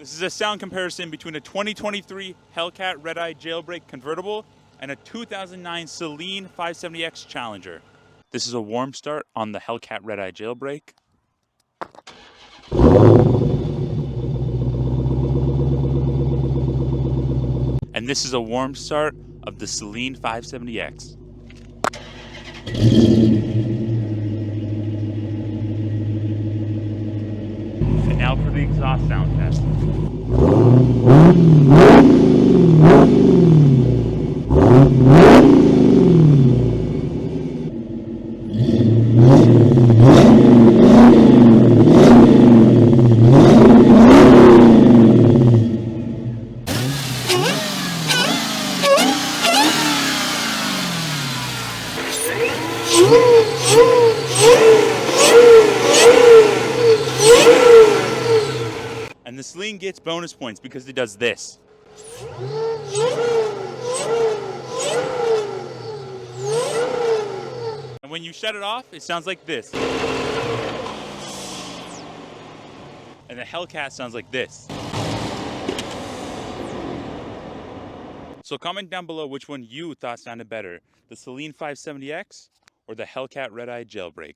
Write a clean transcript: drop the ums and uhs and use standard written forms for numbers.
This is a sound comparison between a 2023 Hellcat Redeye Jailbreak convertible and a 2009 Saleen 570X Challenger. This is a warm start on the Hellcat Redeye Jailbreak. And this is a warm start of the Saleen 570X. And now for the exhaust sound test. And the Saleen gets bonus points because it does this. And when you shut it off, it sounds like this. And the Hellcat sounds like this. So comment down below which one you thought sounded better, the Saleen 570X or the Hellcat Redeye Jailbreak.